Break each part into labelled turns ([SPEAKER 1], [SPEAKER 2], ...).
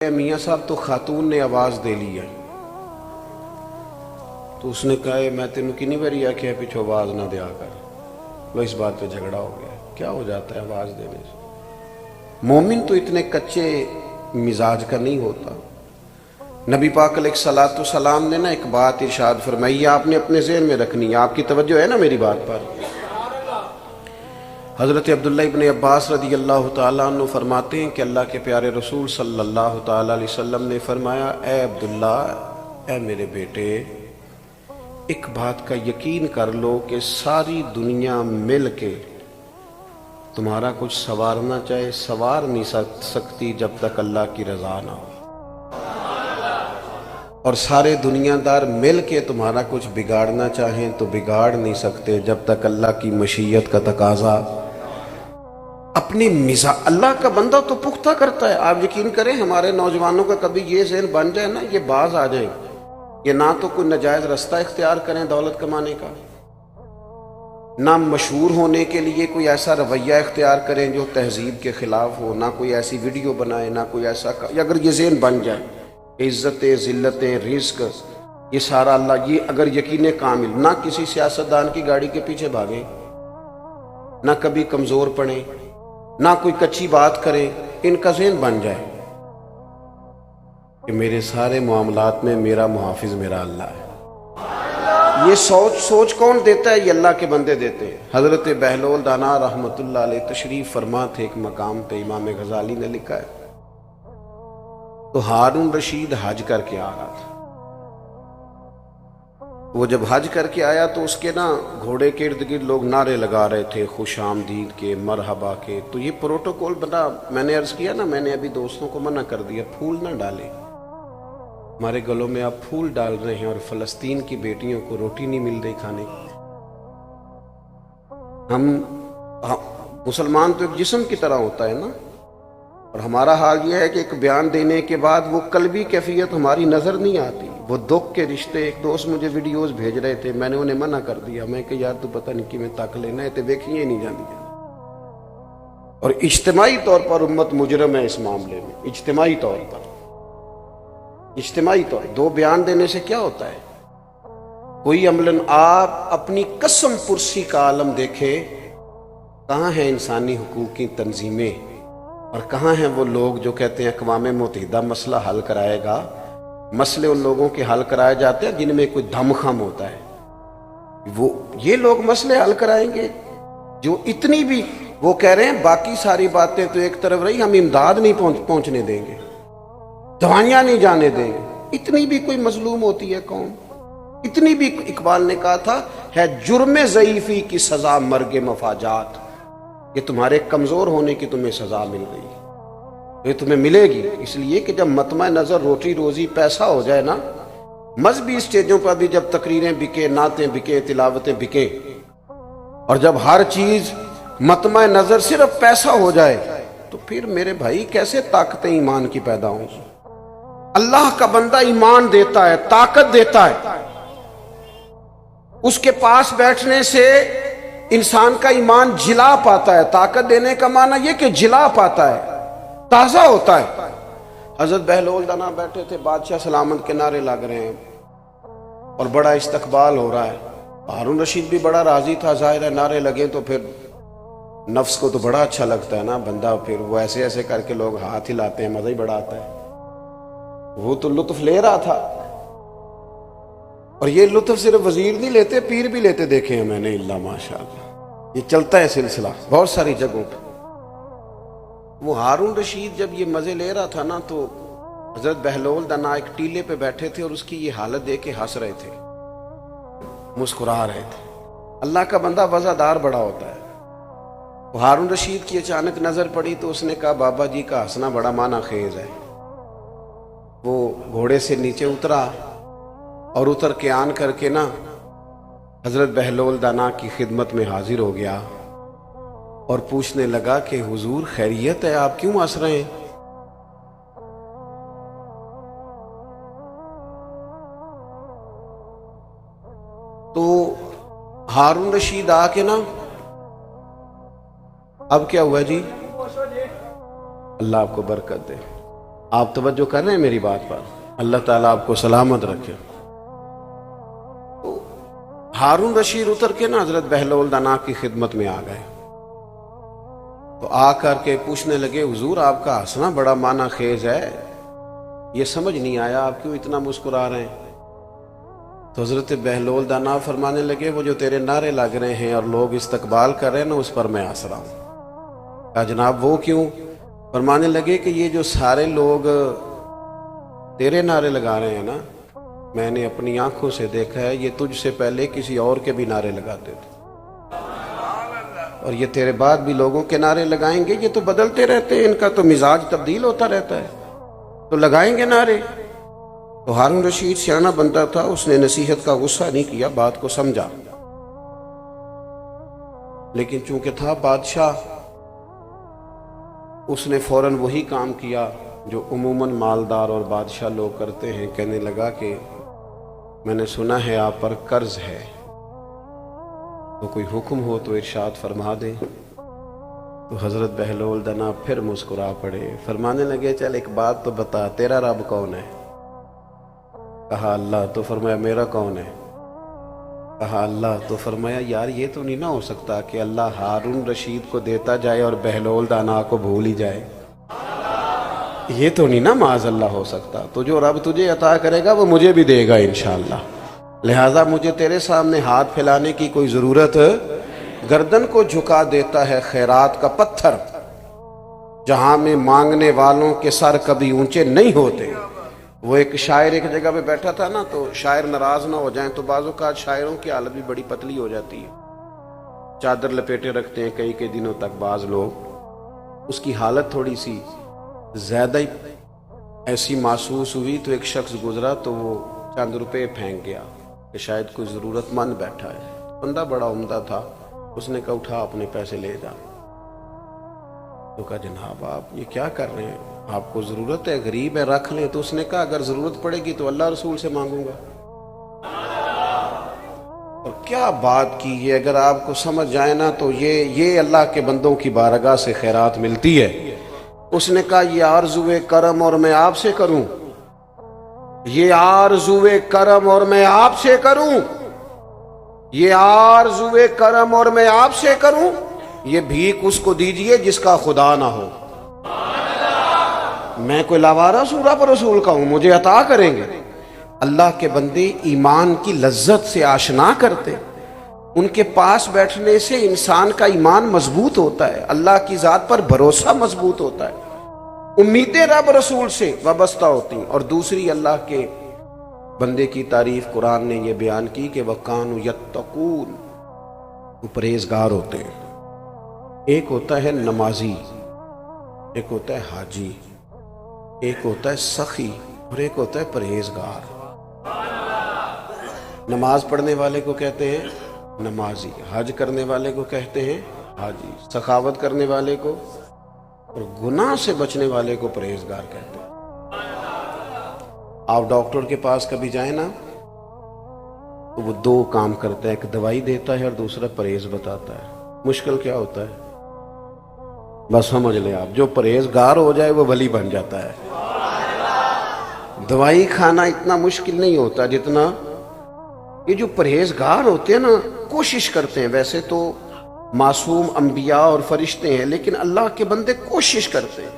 [SPEAKER 1] میاں صاحب تو خاتون نے آواز دے لی ہے، تو اس نے کہا میں تینوں کنی باری آخیا پیچھو آواز نہ دیا کر. لو اس بات پہ جھگڑا ہو گیا. کیا ہو جاتا ہے آواز دینے سے؟ مومن تو اتنے کچے مزاج کا نہیں ہوتا. نبی پاک علیہ الصلوۃ والسلام نے نا ایک بات ارشاد فرمائی، آپ نے اپنے ذہن میں رکھنی ہے، آپ کی توجہ ہے نا میری بات پر. حضرت عبداللہ ابن عباس رضی اللہ تعالیٰ عنہ فرماتے ہیں کہ اللہ کے پیارے رسول صلی اللہ تعالیٰ علیہ وسلم نے فرمایا، اے عبداللہ، اے میرے بیٹے، ایک بات کا یقین کر لو کہ ساری دنیا مل کے تمہارا کچھ سنوارنا چاہے سنوار نہیں سکتی جب تک اللہ کی رضا نہ ہو، اور سارے دنیا دار مل کے تمہارا کچھ بگاڑنا چاہیں تو بگاڑ نہیں سکتے جب تک اللہ کی مشیت کا تقاضا. اپنی اللہ کا بندہ تو پختہ کرتا ہے. آپ یقین کریں ہمارے نوجوانوں کا کبھی یہ ذہن بن جائے نا، یہ باز آ جائیں، یہ نہ تو کوئی ناجائز رستہ اختیار کریں دولت کمانے کا، نہ مشہور ہونے کے لیے کوئی ایسا رویہ اختیار کریں جو تہذیب کے خلاف ہو، نہ کوئی ایسی ویڈیو بنائے، نہ کوئی ایسا اگر یہ ذہن بن جائے عزتیں، ذلتیں، رزق، یہ سارا اللہ، یہ اگر یقین کامل، نہ کسی سیاستدان کی گاڑی کے پیچھے بھاگیں، نہ کبھی کمزور پڑیں، نہ کوئی کچی بات کریں، ان کا ذہن بن جائے کہ میرے سارے معاملات میں میرا محافظ میرا اللہ ہے. یہ سوچ کون دیتا ہے؟ یہ اللہ کے بندے دیتے ہیں. حضرت بہلول دانا رحمت اللہ علیہ تشریف فرما تھے ایک مقام پہ، امام غزالی نے لکھا ہے، تو ہارون رشید حج کر کے آ رہا تھا. وہ جب حج کر کے آیا تو اس کے نا گھوڑے کے ارد گرد لوگ نعرے لگا رہے تھے خوش آمدید کے، مرحبا کے. تو یہ پروٹوکول بنا، میں نے عرض کیا نا، میں نے ابھی دوستوں کو منع کر دیا پھول نہ ڈالیں. ہمارے گلوں میں آپ پھول ڈال رہے ہیں اور فلسطین کی بیٹیوں کو روٹی نہیں مل رہی کھانے کی. ہم مسلمان تو ایک جسم کی طرح ہوتا ہے نا، اور ہمارا حال یہ ہے کہ ایک بیان دینے کے بعد وہ قلبی کیفیت ہماری نظر نہیں آتی، وہ دکھ کے رشتے. ایک دوست مجھے ویڈیوز بھیج رہے تھے، میں نے انہیں منع کر دیا. میں کہ یار تو پتہ نہیں کہ میں تک لینا ہے تے دیکھیے نہیں جاندی. اور اجتماعی طور پر امت مجرم ہے اس معاملے میں، اجتماعی طور پر دو بیان دینے سے کیا ہوتا ہے؟ کوئی عملاً آپ اپنی قسم پرسی کا عالم دیکھیں، کہاں ہیں انسانی حقوق کی تنظیمیں اور کہاں ہیں وہ لوگ جو کہتے ہیں اقوام متحدہ مسئلہ حل کرائے گا. مسئلے ان لوگوں کے حل کرائے جاتے ہیں جن میں کوئی دم خم ہوتا ہے. یہ لوگ مسئلے حل کرائیں گے جو اتنی بھی، وہ کہہ رہے ہیں باقی ساری باتیں تو ایک طرف رہی، ہم امداد نہیں پہنچنے دیں گے، دوائیاں نہیں جانے دیں گے. اتنی بھی کوئی مظلوم ہوتی ہے قوم؟ اتنی بھی؟ اقبال نے کہا تھا ہے جرم ضعیفی کی سزا مرگ مفاجات. یہ تمہارے کمزور ہونے کی تمہیں سزا مل گئی، یہ تمہیں ملے گی. اس لیے کہ جب مطمع نظر روٹی روزی پیسہ ہو جائے نا، مذہبی اسٹیجوں پر بھی جب تقریریں بکیں، نعتیں بکیں، تلاوتیں بکیں، اور جب ہر چیز مطمع نظر صرف پیسہ ہو جائے، تو پھر میرے بھائی کیسے طاقتیں ایمان کی پیدا ہوں؟ اللہ کا بندہ ایمان دیتا ہے، طاقت دیتا ہے. اس کے پاس بیٹھنے سے انسان کا ایمان جلا پاتا ہے. طاقت دینے کا معنی یہ کہ جلا پاتا ہے، تازہ ہوتا ہے. حضرت بہلول دانا بیٹھے تھے، بادشاہ سلامت کے نعرے لگ رہے ہیں اور بڑا استقبال ہو رہا ہے. ہارون رشید بھی بڑا راضی تھا، ظاہر ہے نعرے لگے تو پھر نفس کو تو بڑا اچھا لگتا ہے نا بندہ، پھر وہ ایسے ایسے کر کے لوگ ہاتھ ہلاتے ہیں، مزہ ہی بڑا آتا ہے. وہ تو لطف لے رہا تھا، اور یہ لطف صرف وزیر نہیں لیتے، پیر بھی لیتے دیکھے ہیں میں نے. اللہ ماشاءاللہ، یہ چلتا ہے سلسلہ بہت ساری جگہوں پہ. وہ ہارون رشید جب یہ مزے لے رہا تھا نا، تو حضرت بہلول دانا ایک ٹیلے پہ بیٹھے تھے اور اس کی یہ حالت دیکھ کے ہنس رہے تھے، مسکرا رہے تھے. اللہ کا بندہ وزادار بڑا ہوتا ہے. وہ ہارون رشید کی اچانک نظر پڑی تو اس نے کہا بابا جی کا ہنسنا بڑا معنی خیز ہے. وہ گھوڑے سے نیچے اترا اور اتر کے آن کر کے نا حضرت بہلول دانا کی خدمت میں حاضر ہو گیا اور پوچھنے لگا کہ حضور خیریت ہے، آپ کیوں ہنس رہے ہیں؟ تو ہارون رشید آ کے نا، اب کیا ہوا جی؟ اللہ آپ کو برکت دے. آپ توجہ کر رہے ہیں میری بات پر؟ اللہ تعالیٰ آپ کو سلامت رکھے۔ تو ہارون رشید اتر کے نا حضرت بہلول دانا کی خدمت میں آ گئے، تو آ کر کے پوچھنے لگے حضور آپ کا ہنسنا بڑا معنی خیز ہے، یہ سمجھ نہیں آیا آپ کیوں اتنا مسکرا رہے ہیں؟ تو حضرت بہلول دانا فرمانے لگے وہ جو تیرے نعرے لگ رہے ہیں اور لوگ استقبال کر رہے ہیں نا، اس پر میں ہنس رہا ہوں۔ کہا جناب وہ کیوں؟ فرمانے لگے کہ یہ جو سارے لوگ تیرے نعرے لگا رہے ہیں نا، میں نے اپنی آنکھوں سے دیکھا ہے یہ تجھ سے پہلے کسی اور کے بھی نعرے لگاتے تھے، اور یہ تیرے بعد بھی لوگوں کے نعرے لگائیں گے، یہ تو بدلتے رہتے ہیں، ان کا تو مزاج تبدیل ہوتا رہتا ہے، تو لگائیں گے نعرے۔ تو ہارون رشید سیانہ بنتا تھا، اس نے نصیحت کا غصہ نہیں کیا، بات کو سمجھا، لیکن چونکہ تھا بادشاہ، اس نے فوراً وہی کام کیا جو عموماً مالدار اور بادشاہ لوگ کرتے ہیں۔ کہنے لگا کہ میں نے سنا ہے آپ پر قرض ہے، تو کوئی حکم ہو تو ارشاد فرما دیں۔ تو حضرت بہلول دنا پھر مسکرا پڑے، فرمانے لگے چل ایک بات تو بتا، تیرا رب کون ہے؟ کہا اللہ۔ تو فرمایا میرا کون ہے؟ کہا اللہ۔ تو فرمایا یار یہ تو نہیں نہ ہو سکتا کہ اللہ ہارون رشید کو دیتا جائے اور بہلول دانا کو بھول ہی جائے، یہ تو نہیں نا معاذ اللہ ہو سکتا، تو جو رب تجھے عطا کرے گا وہ مجھے بھی دے گا انشاءاللہ، لہٰذا مجھے تیرے سامنے ہاتھ پھیلانے کی کوئی ضرورت، گردن کو جھکا دیتا ہے خیرات کا پتھر، جہاں میں مانگنے والوں کے سر کبھی اونچے نہیں ہوتے۔ وہ ایک شاعر ایک جگہ پہ بیٹھا تھا نا، تو شاعر ناراض نہ ہو جائیں، تو بعض اوقات شاعروں کی حالت بھی بڑی پتلی ہو جاتی ہے، چادر لپیٹے رکھتے ہیں کئی دنوں تک بعض لوگ، اس کی حالت تھوڑی سی زیادہ ہی ایسی محسوس ہوئی، تو ایک شخص گزرا تو وہ چند روپے پھینک گیا کہ شاید کوئی ضرورت مند بیٹھا ہے، بندہ بڑا عمدہ تھا، اس نے کہا اٹھا اپنے پیسے لے جا۔ تو کہا جناب آپ یہ کیا کر رہے ہیں، آپ کو ضرورت ہے، غریب ہے، رکھ لیں۔ تو اس نے کہا اگر ضرورت پڑے گی تو اللہ رسول سے مانگوں گا۔ اور کیا بات کی ہے، اگر آپ کو سمجھ جائے نا تو یہ اللہ کے بندوں کی بارگاہ سے خیرات ملتی ہے۔ اس نے کہا یہ آرزوئے کرم اور میں آپ سے کروں، یہ آرزوئے کرم اور میں آپ سے کروں، یہ آرزوئے کرم اور میں آپ سے کروں، یہ بھیک اس کو دیجئے جس کا خدا نہ ہو۔ میں کوئی لاوارہ سورہ پر رسول کا ہوں، مجھے عطا کریں گے۔ اللہ کے بندے ایمان کی لذت سے آشنا کرتے، ان کے پاس بیٹھنے سے انسان کا ایمان مضبوط ہوتا ہے، اللہ کی ذات پر بھروسہ مضبوط ہوتا ہے، امیدیں رب رسول سے وابستہ ہوتی ہیں۔ اور دوسری اللہ کے بندے کی تعریف قرآن نے یہ بیان کی کہ وَقَانُوا يَتَّقُونَ، وہ پرہیزگار ہوتے ہیں۔ ایک ہوتا ہے نمازی، ایک ہوتا ہے حاجی، ایک ہوتا ہے سخی اور ایک ہوتا ہے پرہیزگار۔ نماز پڑھنے والے کو کہتے ہیں نمازی، حج کرنے والے کو کہتے ہیں حاجی، سخاوت کرنے والے کو اور گناہ سے بچنے والے کو پرہیزگار کہتے ہیں۔ آپ ڈاکٹر کے پاس کبھی جائیں نا تو وہ دو کام کرتا ہے، ایک دوائی دیتا ہے اور دوسرا پرہیز بتاتا ہے۔ مشکل کیا ہوتا ہے؟ بس سمجھ لیں آپ، جو پرہیزگار ہو جائے وہ ولی بن جاتا ہے۔ دوائی کھانا اتنا مشکل نہیں ہوتا جتنا یہ جو پرہیزگار ہوتے ہیں نا، کوشش کرتے ہیں، ویسے تو معصوم انبیاء اور فرشتے ہیں لیکن اللہ کے بندے کوشش کرتے ہیں،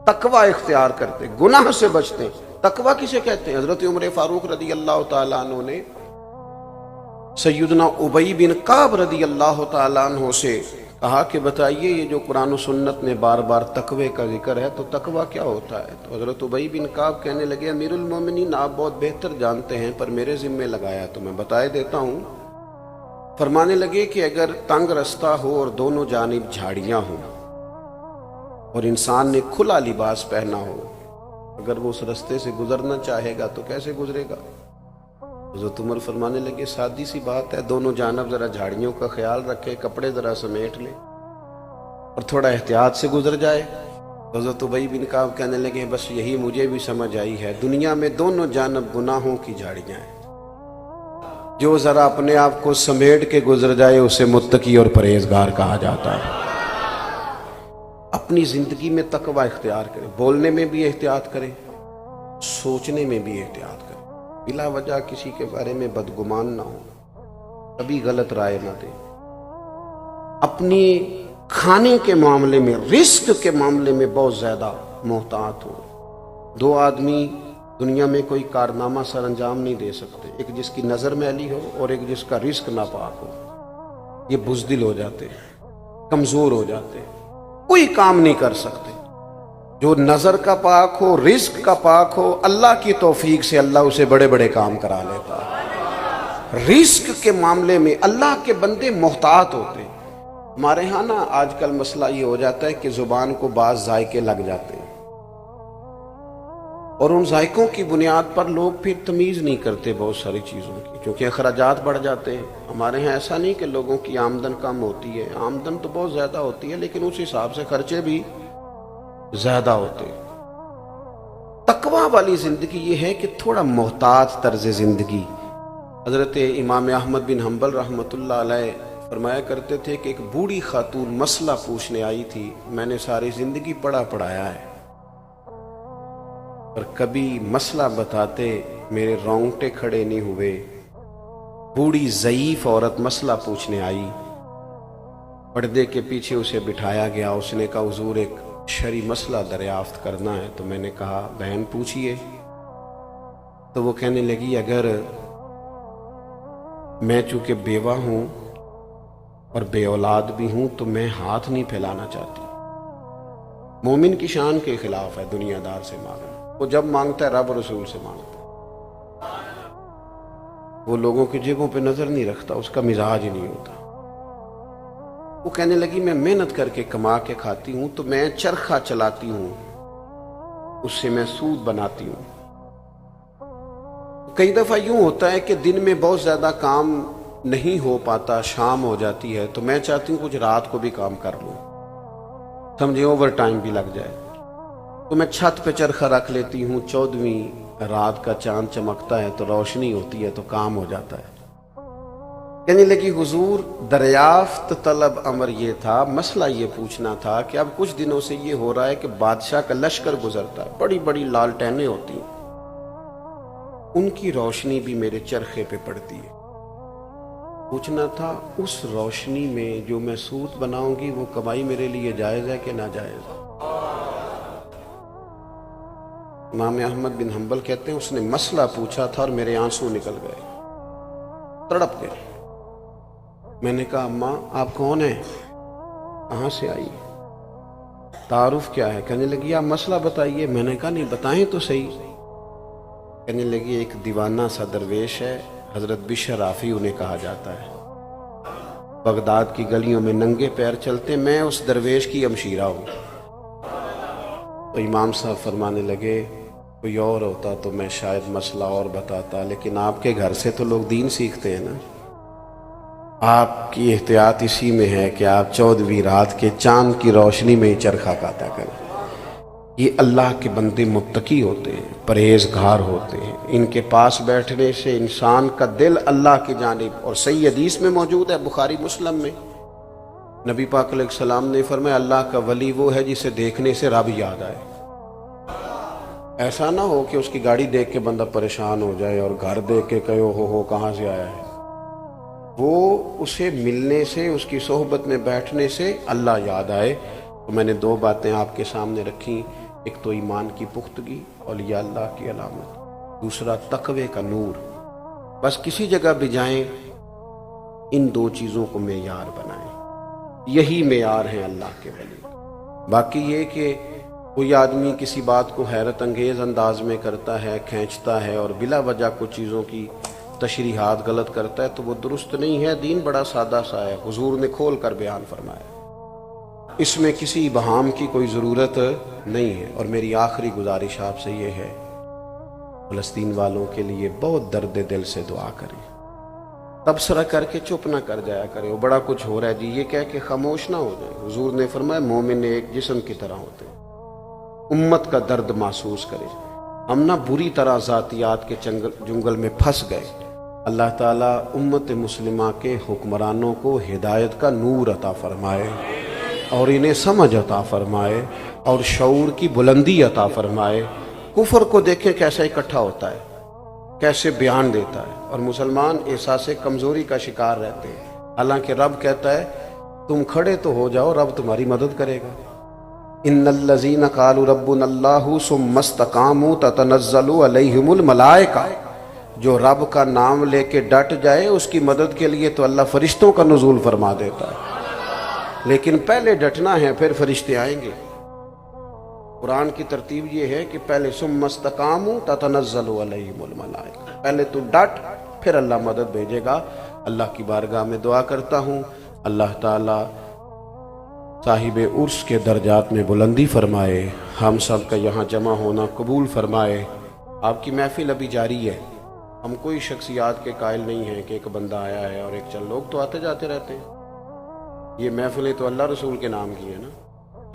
[SPEAKER 1] تقوی اختیار کرتے ہیں، گناہ سے بچتے ہیں۔ تقوی کسے کہتے ہیں؟ حضرت عمر فاروق رضی اللہ تعالیٰ عنہ نے سیدنا ابی بن کعب رضی اللہ تعالیٰ عنہ سے کہا کہ بتائیے یہ جو قرآن و سنت میں بار بار تقوی کا ذکر ہے تو تقوی کیا ہوتا ہے؟ تو حضرت ابی بن کعب کہنے لگے امیر المومنین آپ بہت بہتر جانتے ہیں پر میرے ذمے لگایا تو میں بتائے دیتا ہوں۔ فرمانے لگے کہ اگر تنگ رستہ ہو اور دونوں جانب جھاڑیاں ہوں اور انسان نے کھلا لباس پہنا ہو، اگر وہ اس رستے سے گزرنا چاہے گا تو کیسے گزرے گا؟ حضرت عمر فرمانے لگے سادی سی بات ہے، دونوں جانب ذرا جھاڑیوں کا خیال رکھے، کپڑے ذرا سمیٹ لے اور تھوڑا احتیاط سے گزر جائے۔ حضرت ابی بن کعب کہنے لگے بس یہی مجھے بھی سمجھ آئی ہے، دنیا میں دونوں جانب گناہوں کی جھاڑیاں ہیں، جو ذرا اپنے آپ کو سمیٹ کے گزر جائے اسے متقی اور پرہیزگار کہا جاتا ہے۔ اپنی زندگی میں تقوی اختیار کریں، بولنے میں بھی احتیاط کریں، سوچنے میں بھی احتیاط کریں، بلا وجہ کسی کے بارے میں بدگمان نہ ہو، کبھی غلط رائے نہ دیں، اپنی کھانے کے معاملے میں، رزق کے معاملے میں بہت زیادہ محتاط ہو۔ دو آدمی دنیا میں کوئی کارنامہ سر انجام نہیں دے سکتے، ایک جس کی نظر میلی ہو اور ایک جس کا رزق ناپاک ہو۔ یہ بزدل ہو جاتے ہیں، کمزور ہو جاتے ہیں، کوئی کام نہیں کر سکتے۔ جو نظر کا پاک ہو، رزق کا پاک ہو، اللہ کی توفیق سے اللہ اسے بڑے بڑے کام کرا لیتا ہے۔ رزق کے معاملے میں اللہ کے بندے محتاط ہوتے ہیں۔ ہمارے ہاں نا آج کل مسئلہ یہ ہو جاتا ہے کہ زبان کو بعض ذائقے لگ جاتے ہیں، اور ان ذائقوں کی بنیاد پر لوگ پھر تمیز نہیں کرتے بہت ساری چیزوں کی، کیونکہ اخراجات بڑھ جاتے ہیں۔ ہمارے ہاں ایسا نہیں کہ لوگوں کی آمدن کم ہوتی ہے، آمدن تو بہت زیادہ ہوتی ہے، لیکن اس حساب سے خرچے بھی زیادہ ہوتے ہیں۔ تقوی والی زندگی یہ ہے کہ تھوڑا محتاط طرز زندگی۔ حضرت امام احمد بن حنبل رحمۃ اللہ علیہ فرمایا کرتے تھے کہ ایک بوڑھی خاتون مسئلہ پوچھنے آئی تھی، میں نے ساری زندگی پڑھایا ہے، پر کبھی مسئلہ بتاتے میرے رونگٹے کھڑے نہیں ہوئے۔ بوڑھی ضعیف عورت مسئلہ پوچھنے آئی، پردے کے پیچھے اسے بٹھایا گیا، اس نے کہا حضور ایک شرعی مسئلہ دریافت کرنا ہے۔ تو میں نے کہا بہن پوچھئے۔ تو وہ کہنے لگی اگر میں چونکہ بیوہ ہوں اور بے اولاد بھی ہوں تو میں ہاتھ نہیں پھیلانا چاہتی۔ مومن کی شان کے خلاف ہے دنیا دار سے مانگنا، وہ جب مانگتا ہے رب رسول سے مانگتا ہے، وہ لوگوں کی جیبوں پہ نظر نہیں رکھتا، اس کا مزاج ہی نہیں ہوتا۔ وہ کہنے لگی میں محنت کر کے کما کے کھاتی ہوں، تو میں چرخہ چلاتی ہوں، اس سے میں سود بناتی ہوں۔ کئی دفعہ یوں ہوتا ہے کہ دن میں بہت زیادہ کام نہیں ہو پاتا، شام ہو جاتی ہے، تو میں چاہتی ہوں کچھ رات کو بھی کام کر لوں، سمجھے اوور ٹائم بھی لگ جائے، تو میں چھت پہ چرخہ رکھ لیتی ہوں، 14ویں رات کا چاند چمکتا ہے تو روشنی ہوتی ہے تو کام ہو جاتا ہے۔ کہنے لگی حضور دریافت طلب امر یہ تھا، مسئلہ یہ پوچھنا تھا کہ اب کچھ دنوں سے یہ ہو رہا ہے کہ بادشاہ کا لشکر گزرتا ہے، بڑی بڑی لالٹینیں ہوتی ہیں، ان کی روشنی بھی میرے چرخے پہ پڑتی ہے، پوچھنا تھا اس روشنی میں جو میں سود بناؤں گی وہ کمائی میرے لیے جائز ہے کہ ناجائز؟ امام احمد بن حنبل کہتے ہیں اس نے مسئلہ پوچھا تھا اور میرے آنسو نکل گئے، تڑپ گئے۔ میں نے کہا اماں آپ کون ہیں، کہاں سے آئی، تعارف کیا ہے؟ کہنے لگی آپ مسئلہ بتائیے۔ میں نے کہا نہیں بتائیں تو صحیح۔ کہنے لگی ایک دیوانہ سا درویش ہے، حضرت بشر رافی انہیں کہا جاتا ہے، بغداد کی گلیوں میں ننگے پیر چلتے، میں اس درویش کی ہمشیرہ ہوں۔ تو امام صاحب فرمانے لگے کوئی اور ہوتا تو میں شاید مسئلہ اور بتاتا، لیکن آپ کے گھر سے تو لوگ دین سیکھتے ہیں نا، آپ کی احتیاط اسی میں ہے کہ آپ 14ویں رات کے چاند کی روشنی میں ہی چرخہ کاتا کریں۔ یہ اللہ کے بندے متقی ہوتے ہیں، پرہیزگار ہوتے ہیں، ان کے پاس بیٹھنے سے انسان کا دل اللہ کی جانب، اور صحیح حدیث میں موجود ہے بخاری مسلم میں، نبی پاک علیہ السلام نے فرمایا اللہ کا ولی وہ ہے جسے دیکھنے سے رب یاد آئے۔ ایسا نہ ہو کہ اس کی گاڑی دیکھ کے بندہ پریشان ہو جائے اور گھر دیکھ کے کہے ہو کہاں سے آیا ہے، وہ اسے ملنے سے، اس کی صحبت میں بیٹھنے سے اللہ یاد آئے۔ تو میں نے دو باتیں آپ کے سامنے رکھیں، ایک تو ایمان کی پختگی، اولیاء اللہ کی علامت، دوسرا تقوی کا نور۔ بس کسی جگہ بھی جائیں ان دو چیزوں کو معیار بنائیں، یہی معیار ہیں اللہ کے ولی۔ باقی یہ کہ کوئی آدمی کسی بات کو حیرت انگیز انداز میں کرتا ہے، کھینچتا ہے اور بلا وجہ کچھ چیزوں کی تشریحات غلط کرتا ہے تو وہ درست نہیں ہے۔ دین بڑا سادہ سا ہے، حضور نے کھول کر بیان فرمایا، اس میں کسی ابہام کی کوئی ضرورت نہیں ہے۔ اور میری آخری گزارش آپ سے یہ ہے، فلسطین والوں کے لیے بہت درد دل سے دعا کریں، تبصرہ کر کے چپ نہ کر جایا کرے وہ بڑا کچھ ہو رہا ہے جی یہ کہہ کے خاموش نہ ہو جائے۔ حضور نے فرمایا مومن ایک جسم کی طرح ہوتے ہیں، امت کا درد محسوس کرے۔ ہم نہ بری طرح ذاتیات کے جنگل میں پھنس گئے۔ اللہ تعالیٰ امت مسلمہ کے حکمرانوں کو ہدایت کا نور عطا فرمائے۔ اور انہیں سمجھ عطا فرمائے اور شعور کی بلندی عطا فرمائے۔ کفر کو دیکھیں کیسا اکٹھا ہوتا ہے، کیسے بیان دیتا ہے، اور مسلمان احساس کمزوری کا شکار رہتے ہیں، حالانکہ رب کہتا ہے تم کھڑے تو ہو جاؤ، رب تمہاری مدد کرے گا۔ ان الذین قالوا ربنا اللہ ثم استقاموا تتنزل علیہم الملائکہ، جو رب کا نام لے کے ڈٹ جائے اس کی مدد کے لیے تو اللہ فرشتوں کا نزول فرما دیتا ہے، لیکن پہلے ڈٹنا ہے پھر فرشتے آئیں گے۔ قرآن کی ترتیب یہ ہے کہ پہلے ثم استقاموا تتنزل علیہم الملائکہ، پہلے تو ڈٹ پھر اللہ مدد بھیجے گا۔ اللہ کی بارگاہ میں دعا کرتا ہوں اللہ تعالی صاحب عرس کے درجات میں بلندی فرمائے، ہم سب کا یہاں جمع ہونا قبول فرمائے۔ آپ کی محفل ابھی جاری ہے، ہم کوئی شخصیات کے قائل نہیں ہیں کہ ایک بندہ آیا ہے اور ایک چند لوگ تو آتے جاتے رہتے ہیں، یہ محفلیں تو اللہ رسول کے نام کی ہیں نا،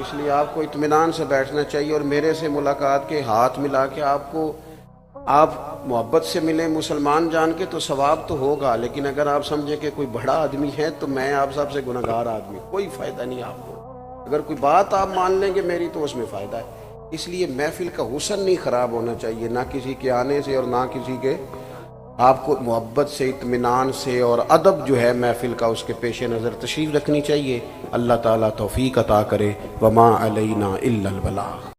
[SPEAKER 1] اس لیے آپ کو اطمینان سے بیٹھنا چاہیے، اور میرے سے ملاقات کے ہاتھ ملا کے آپ محبت سے ملیں مسلمان جان کے تو ثواب تو ہوگا، لیکن اگر آپ سمجھیں کہ کوئی بڑا آدمی ہے تو میں آپ سب سے گناہگار آدمی، کوئی فائدہ نہیں آپ کو۔ اگر کوئی بات آپ مان لیں گے میری تو اس میں فائدہ ہے، اس لیے محفل کا حسن نہیں خراب ہونا چاہیے، نہ کسی کے آنے سے اور نہ کسی کے، آپ کو محبت سے اطمینان سے اور ادب جو ہے محفل کا اس کے پیش نظر تشریف رکھنی چاہیے۔ اللہ تعالیٰ توفیق عطا کرے۔ وما علینا الا البلاغ۔